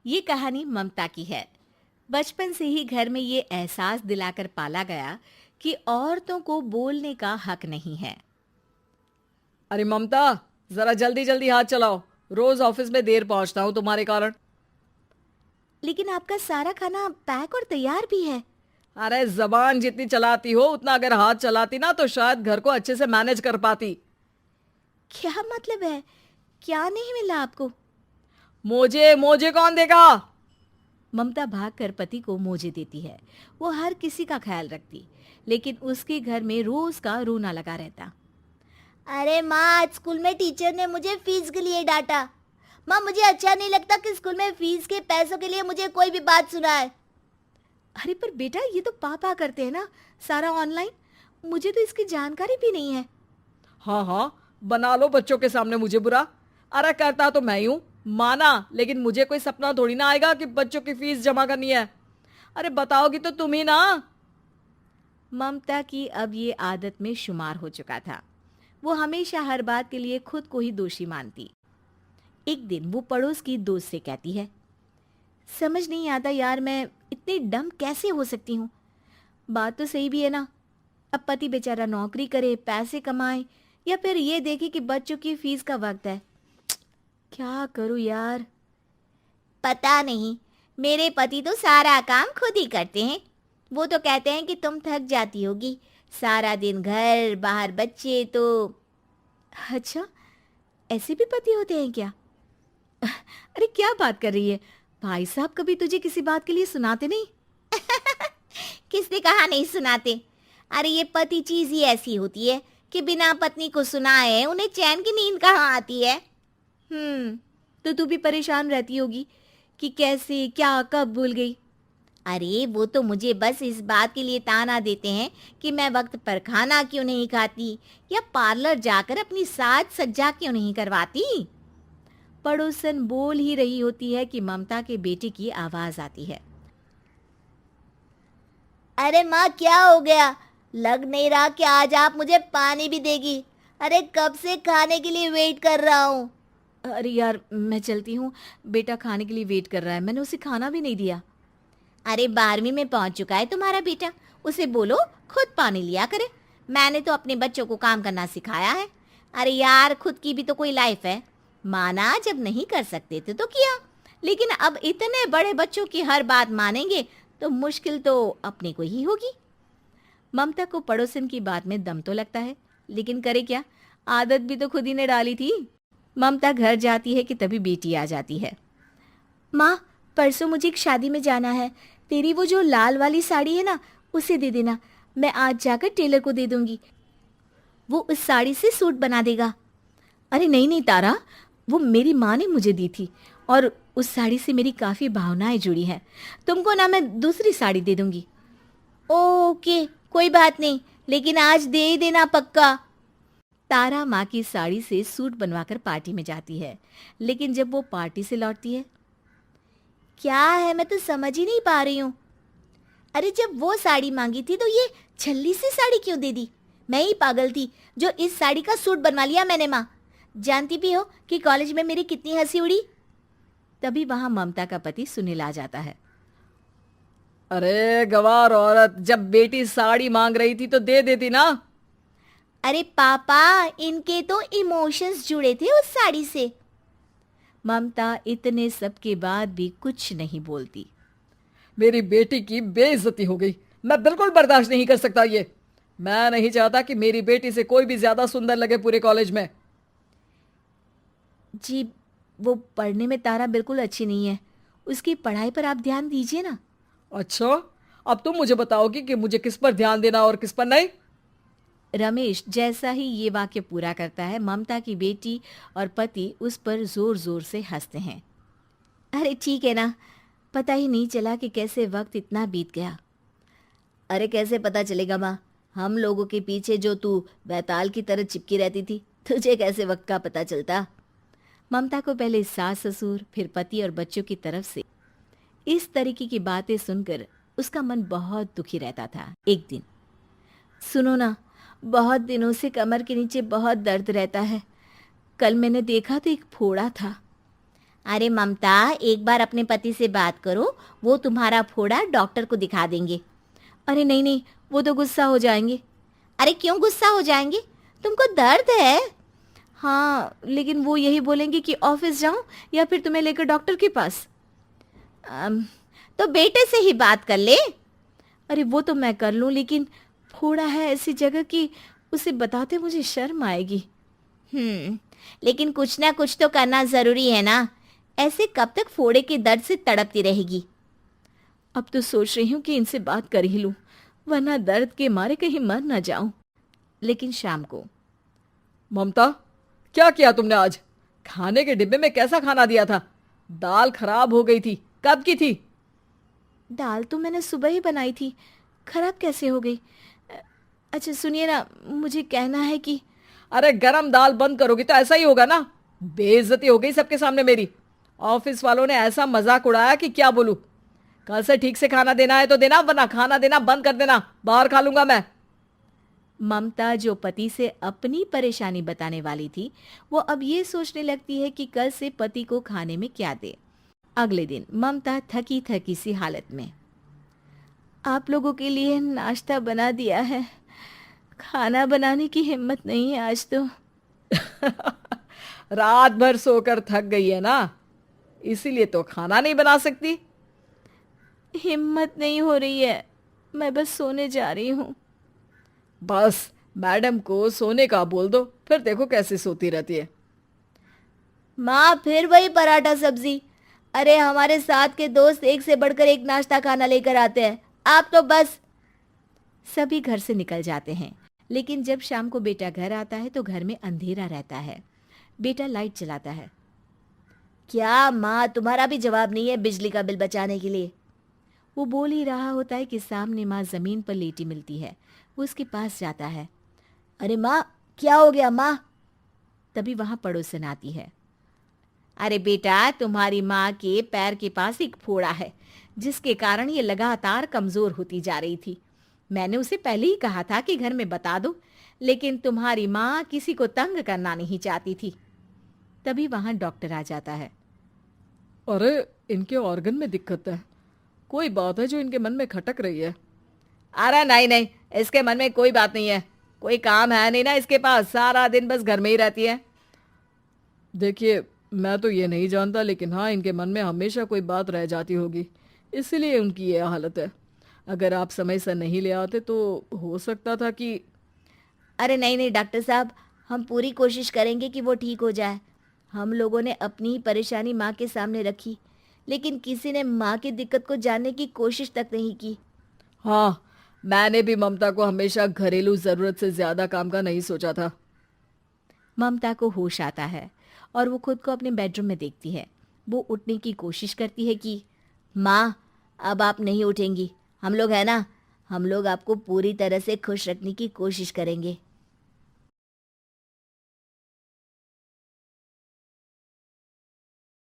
ये कहानी ममता की है। बचपन से ही घर में ये एहसास दिलाकर पाला गया कि औरतों को बोलने का हक नहीं है। अरे ममता, जरा जल्दी जल्दी हाथ चलाओ। रोज ऑफिस में देर पहुंचता हूँ तुम्हारे कारण। लेकिन आपका सारा खाना पैक और तैयार भी है। अरे जबान जितनी चलाती हो उतना अगर हाथ चलाती ना तो शायद घर को अच्छे से मैनेज कर पाती। क्या मतलब है? क्या नहीं मिला आपको? मोजे मोजे कौन देगा? ममता भागकर पति को मोजे देती है। वो हर किसी का ख्याल रखती, लेकिन उसके घर में रोज का रोना लगा रहता। अरे माँ, आज स्कूल में टीचर ने मुझे फीस के लिए डांटा। माँ, मुझे अच्छा नहीं लगता कि स्कूल में फीस के पैसों के लिए मुझे कोई भी बात सुनाए। अरे पर बेटा, ये तो पापा करते हैं ना, सारा ऑनलाइन। मुझे तो इसकी जानकारी भी नहीं है। हाँ हाँ, बना लो बच्चों के सामने मुझे बुरा। अरे करता तो मैं ही हूँ, माना, लेकिन मुझे कोई सपना थोड़ी ना आएगा कि बच्चों की फीस जमा करनी है। अरे बताओगी तो तुम ही ना। ममता की अब ये आदत में शुमार हो चुका था। वो हमेशा हर बात के लिए खुद को ही दोषी मानती। एक दिन वो पड़ोस की दोस्त से कहती है, समझ नहीं आता यार, मैं इतनी डम कैसे हो सकती हूँ। बात तो सही भी है ना। अब पति बेचारा नौकरी करे, पैसे कमाए, या फिर ये देखे कि बच्चों की फीस का वक्त है। क्या करूँ यार। पता नहीं, मेरे पति तो सारा काम खुद ही करते हैं। वो तो कहते हैं कि तुम थक जाती होगी, सारा दिन घर बाहर बच्चे। तो अच्छा, ऐसे भी पति होते हैं क्या? अरे क्या बात कर रही है? भाई साहब कभी तुझे किसी बात के लिए सुनाते नहीं? किसने कहा नहीं सुनाते? अरे ये पति चीज ही ऐसी होती है कि बिना पत्नी को सुनाए उन्हें चैन की नींद कहाँ आती है। तो तू भी परेशान रहती होगी कि कैसे, क्या, कब भूल गई। अरे वो तो मुझे बस इस बात के लिए ताना देते हैं कि मैं वक्त पर खाना क्यों नहीं खाती, या पार्लर जाकर अपनी साज सज्जा क्यों नहीं करवाती। पड़ोसन बोल ही रही होती है कि ममता के बेटे की आवाज आती है। अरे माँ, क्या हो गया? लग नहीं रहा कि आज आप मुझे पानी भी देगी। अरे कब से खाने के लिए वेट कर रहा हूँ। अरे यार, मैं चलती हूँ। बेटा खाने के लिए वेट कर रहा है, मैंने उसे खाना भी नहीं दिया। अरे 12वीं में पहुंच चुका है तुम्हारा बेटा, उसे बोलो खुद पानी लिया करे। मैंने तो अपने बच्चों को काम करना सिखाया है। अरे यार, खुद की भी तो कोई लाइफ है। माना जब नहीं कर सकते थे तो किया, लेकिन अब इतने बड़े बच्चों की हर बात मानेंगे तो मुश्किल तो अपने को ही होगी। ममता को पड़ोसन की बात में दम तो लगता है, लेकिन करे क्या, आदत भी तो खुद ही ने डाली थी। ममता घर जाती है कि तभी बेटी आ जाती है। माँ, परसों मुझे एक शादी में जाना है। तेरी वो जो लाल वाली साड़ी है ना, उसे दे देना। मैं आज जाकर टेलर को दे दूंगी, वो उस साड़ी से सूट बना देगा। अरे नहीं नहीं तारा, वो मेरी माँ ने मुझे दी थी और उस साड़ी से मेरी काफ़ी भावनाएं जुड़ी हैं। तुमको ना मैं दूसरी साड़ी दे दूंगी। ओके, कोई बात नहीं, लेकिन आज दे ही देना पक्का। तारा माँ की साड़ी से सूट बनवाकर पार्टी में जाती है, लेकिन जब वो पार्टी से लौटती है, क्या है, मैं तो समझ ही नहीं पा रही हूँ। अरे जब वो साड़ी मांगी थी तो ये छल्ली सी साड़ी क्यों दे दी? मैं ही पागल थी जो इस साड़ी का सूट बनवा लिया मैंने। माँ, जानती भी हो कि कॉलेज में मेरी कितनी हंसी उड़ी। तभी वहां ममता का पति सुनील आ जाता है। अरे गवार औरत, जब बेटी साड़ी मांग रही थी तो दे देती ना। अरे पापा, इनके तो इमोशंस जुड़े थे उस साड़ी से। ममता इतने सब के बाद भी कुछ नहीं बोलती। मेरी बेटी की बेइज्जती हो गई। मैं बिल्कुल बर्दाश्त नहीं कर सकता ये। मैं नहीं चाहता कि मेरी बेटी से कोई भी ज्यादा सुंदर लगे पूरे कॉलेज में। जी, वो पढ़ने में तारा बिल्कुल अच्छी नहीं है, उसकी पढ़ाई पर आप ध्यान दीजिए ना। अच्छा, अब तुम मुझे बताओगी कि मुझे किस पर ध्यान देना और किस पर नहीं। रमेश जैसा ही ये वाक्य पूरा करता है, ममता की बेटी और पति उस पर जोर जोर से हंसते हैं। अरे ठीक है ना, पता ही नहीं चला कि कैसे वक्त इतना बीत गया। अरे कैसे पता चलेगा माँ, हम लोगों के पीछे जो तू बैताल की तरह चिपकी रहती थी, तुझे कैसे वक्त का पता चलता। ममता को पहले सास ससुर, फिर पति और बच्चों की तरफ से इस तरीके की बातें सुनकर उसका मन बहुत दुखी रहता था। एक दिन, सुनो ना, बहुत दिनों से कमर के नीचे बहुत दर्द रहता है। कल मैंने देखा तो एक फोड़ा था। अरे ममता, एक बार अपने पति से बात करो, वो तुम्हारा फोड़ा डॉक्टर को दिखा देंगे। अरे नहीं नहीं, वो तो गुस्सा हो जाएंगे। अरे क्यों गुस्सा हो जाएंगे? तुमको दर्द है? हाँ, लेकिन वो यही बोलेंगे कि ऑफिस जाऊं या फिर तुम्हें लेकर डॉक्टर के पास। तो बेटे से ही बात कर ले। अरे वो तो मैं कर लूं, लेकिन फोड़ा है ऐसी जगह कि उसे बताते मुझे शर्म आएगी। लेकिन कुछ ना कुछ तो करना जरूरी है ना। ऐसे कब तक फोड़े के दर्द से तड़पती रहेगी? अब तो सोच रही हूँ कि इनसे बात कर ही लूं, वरना दर्द के मारे कहीं मर ना जाऊं। लेकिन शाम को, ममता, क्या किया तुमने आज? खाने के डिब्बे में कैसा खाना दिया था? दाल खराब हो गई थी। कब की थी? दाल तो मैंने सुबह ही बनाई थी, खराब कैसे हो गई? अच्छा सुनिए ना, मुझे कहना है कि अरे गरम दाल बंद करोगी तो ऐसा ही होगा ना। बेइज्जती हो गई सबके सामने मेरी। ऑफिस वालों ने ऐसा मजाक उड़ाया कि क्या बोलूं। कल से ठीक से खाना देना है तो देना, वरना खाना देना बंद कर देना। बाहर खा लूंगा मैं। ममता, जो पति से अपनी परेशानी बताने वाली थी, वो अब ये सोचने लगती है कि कल से पति को खाने में क्या दे। अगले दिन ममता थकी थकी सी हालत में, आप लोगों के लिए नाश्ता बना दिया है, खाना बनाने की हिम्मत नहीं है आज तो। रात भर सोकर थक गई है ना, इसीलिए तो खाना नहीं बना सकती। हिम्मत नहीं हो रही है, मैं बस सोने जा रही हूँ। बस मैडम को सोने का बोल दो, फिर देखो कैसे सोती रहती है। माँ, फिर वही पराठा सब्जी। अरे हमारे साथ के दोस्त एक से बढ़कर एक नाश्ता खाना लेकर आते हैं, आप तो बस। सभी घर से निकल जाते हैं, लेकिन जब शाम को बेटा घर आता है तो घर में अंधेरा रहता है। बेटा लाइट जलाता है। क्या माँ, तुम्हारा भी जवाब नहीं है बिजली का बिल बचाने के लिए? वो बोल ही रहा होता है कि सामने माँ जमीन पर लेटी मिलती है। वो उसके पास जाता है। अरे माँ, क्या हो गया माँ? तभी वहां पड़ोसन आती है। अरे बेटा, तुम्हारी माँ के पैर के पास एक फोड़ा है, जिसके कारण ये लगातार कमजोर होती जा रही थी। मैंने उसे पहले ही कहा था कि घर में बता दो, लेकिन तुम्हारी माँ किसी को तंग करना नहीं चाहती थी। तभी वहां डॉक्टर आ जाता है। अरे इनके ऑर्गन में दिक्कत है, कोई बात है जो इनके मन में खटक रही है। अरे नहीं नहीं, इसके मन में कोई बात नहीं है। कोई काम है नहीं ना इसके पास, सारा दिन बस घर में ही रहती है। देखिए, मैं तो ये नहीं जानता, लेकिन हाँ, इनके मन में हमेशा कोई बात रह जाती होगी, इसीलिए उनकी ये हालत है। अगर आप समय से नहीं ले आते तो हो सकता था कि। अरे नहीं नहीं डॉक्टर साहब, हम पूरी कोशिश करेंगे कि वो ठीक हो जाए। हम लोगों ने अपनी ही परेशानी माँ के सामने रखी, लेकिन किसी ने माँ की दिक्कत को जानने की कोशिश तक नहीं की। हाँ, मैंने भी ममता को हमेशा घरेलू जरूरत से ज्यादा काम का नहीं सोचा था। ममता को होश आता है और वो खुद को अपने बेडरूम में देखती है। वो उठने की कोशिश करती है कि माँ, अब आप नहीं उठेंगी। हम लोग है ना, हम लोग आपको पूरी तरह से खुश रखने की कोशिश करेंगे।